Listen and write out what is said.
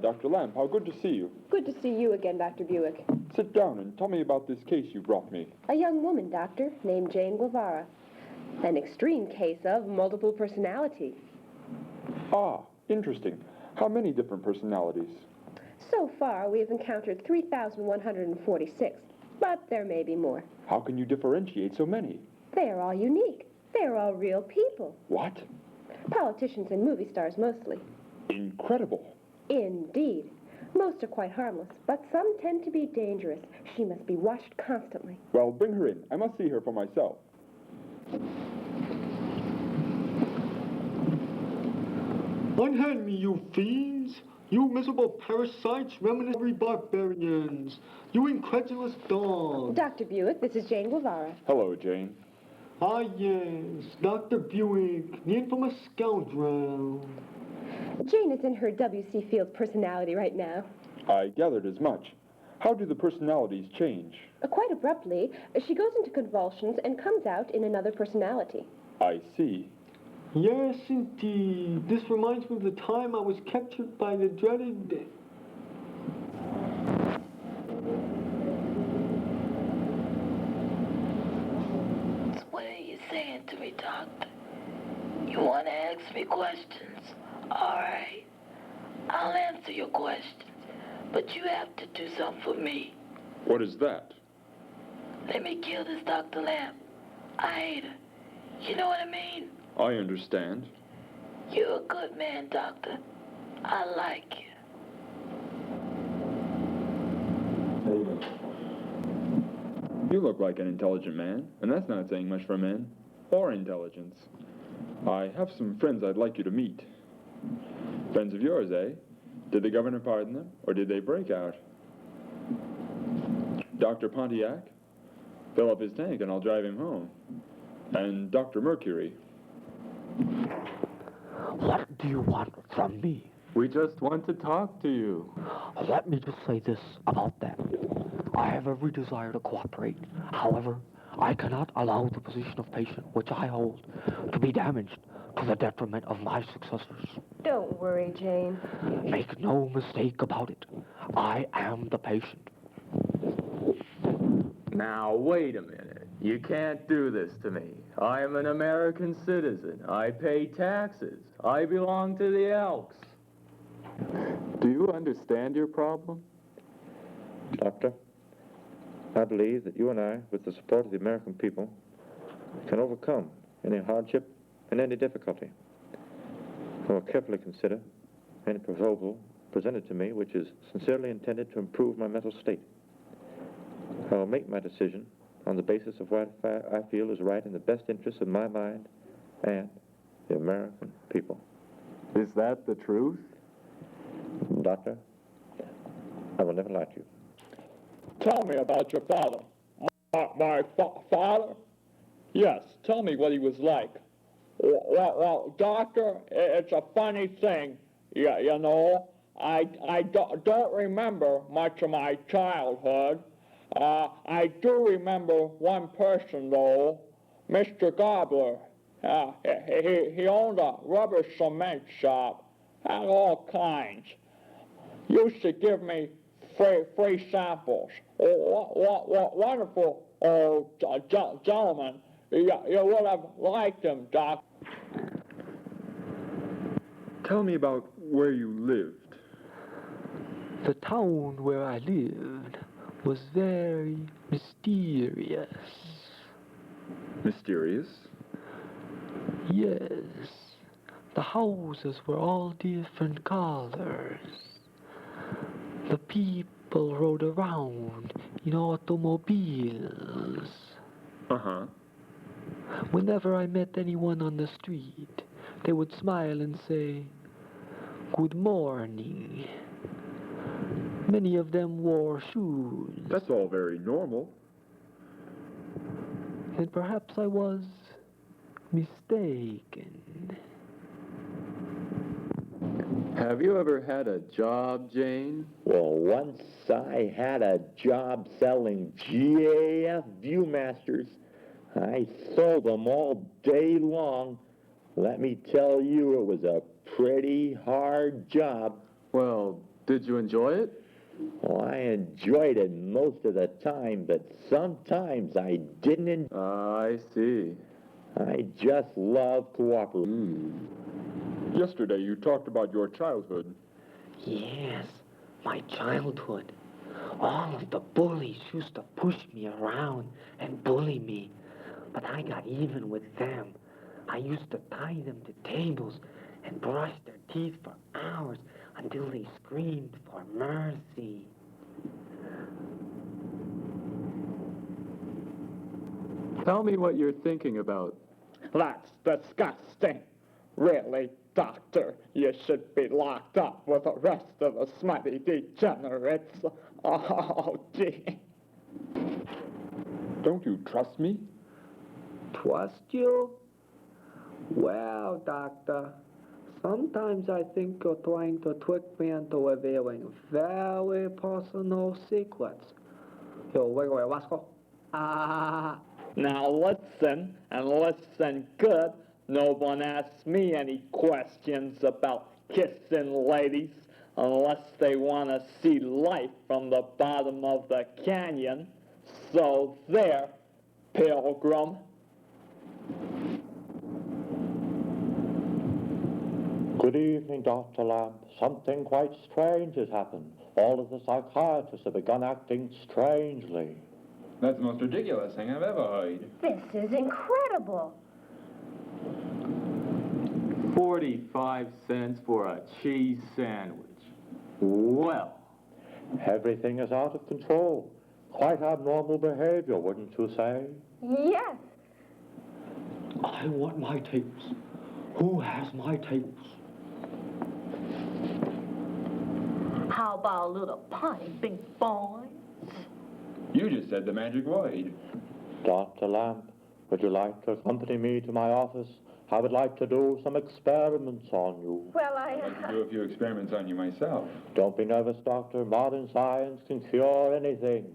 Dr. Lamb, how good to see you. Good to see you again, Dr. Buick. Sit down and tell me about this case you brought me. A young woman, Doctor, named Jane Guevara. An extreme case of multiple personality. Ah, interesting. How many different personalities? So far, we have encountered 3,146, but there may be more. How can you differentiate so many? They are all unique. They are all real people. What? Politicians and movie stars mostly. Incredible. Indeed. Most are quite harmless, but some tend to be dangerous. She must be watched constantly. Well, bring her in. I must see her for myself. Unhand me, you fiends! You miserable parasites, reminatory barbarians! You incredulous dogs! Dr. Buick, this is Jane Guevara. Hello, Jane. Ah, yes, Dr. Buick, the infamous scoundrel. Jane is in her W.C. Fields personality right now. I gathered as much. How do the personalities change? Quite abruptly, she goes into convulsions and comes out in another personality. I see. Yes, indeed. This reminds me of the time I was captured by the dreaded... What are you saying to me, Doctor? You want to ask me questions? All right. I'll answer your questions. But you have to do something for me. What is that? Let me kill this Dr. Lamb. I hate her. You know what I mean? I understand. You're a good man, Doctor. I like you. You look like an intelligent man, and that's not saying much for men, or intelligence. I have some friends I'd like you to meet. Friends of yours, eh? Did the governor pardon them, or did they break out? Dr. Pontiac? Fill up his tank and I'll drive him home. And Dr. Mercury. What do you want from me? We just want to talk to you. Let me just say this about that. I have every desire to cooperate. However, I cannot allow the position of patient which I hold to be damaged to the detriment of my successors. Don't worry, Jane. Make no mistake about it. I am the patient. Now, wait a minute. You can't do this to me. I am an American citizen. I pay taxes. I belong to the Elks. Do you understand your problem? Doctor, I believe that you and I, with the support of the American people, can overcome any hardship and any difficulty. I will carefully consider any proposal presented to me which is sincerely intended to improve my mental state. I will make my decision on the basis of what I feel is right in the best interest of my mind and the American people. Is that the truth? Doctor, I will never lie to you. Tell me about your father. My father? Yes, tell me what he was like. Well, Doctor, it's a funny thing. Yeah, you know, I don't remember much of my childhood. I do remember one person, though, Mr. Gobbler. He owned a rubber cement shop, had all kinds. Used to give me free samples. What wonderful old gentleman. You would have liked him, Doc. Tell me about where you lived. The town where I lived was very mysterious. Mysterious? Yes. The houses were all different colors. The people rode around in automobiles. Uh-huh. Whenever I met anyone on the street, they would smile and say, "Good morning." Many of them wore shoes. That's all very normal. And perhaps I was mistaken. Have you ever had a job, Jane? Well, once I had a job selling GAF Viewmasters. I sold them all day long. Let me tell you, it was a pretty hard job. Well, Did you enjoy it? Oh, I enjoyed it most of the time, but sometimes I didn't. I see. I just love cooperating. Yesterday you talked about your childhood. Yes, my childhood. All of the bullies used to push me around and bully me. But I got even with them. I used to tie them to tables and brush their teeth for hours until they screamed for mercy. Tell me what you're thinking about. That's disgusting. Really, Doctor, you should be locked up with the rest of the smutty degenerates. Oh, gee. Don't you trust me? Trust you? Well, Doctor, sometimes I think you're trying to trick me into revealing very personal secrets. You wiggly rascal. Ah. Now listen, and listen good. No one asks me any questions about kissing ladies unless they want to see life from the bottom of the canyon. So there, Pilgrim. Good evening, Dr. Lamb. Something quite strange has happened. All of the psychiatrists have begun acting strangely. That's the most ridiculous thing I've ever heard. This is incredible. 45 cents for a cheese sandwich. Well, Everything is out of control. Quite abnormal behavior, wouldn't you say? Yes. I want my tapes. Who has my tapes? How about a little party, big boy? You just said the magic word. Dr. Lamb, would you like to accompany me to my office? I would like to do some experiments on you. Well, I'd like to do a few experiments on you myself. Don't be nervous, Doctor. Modern science can cure anything.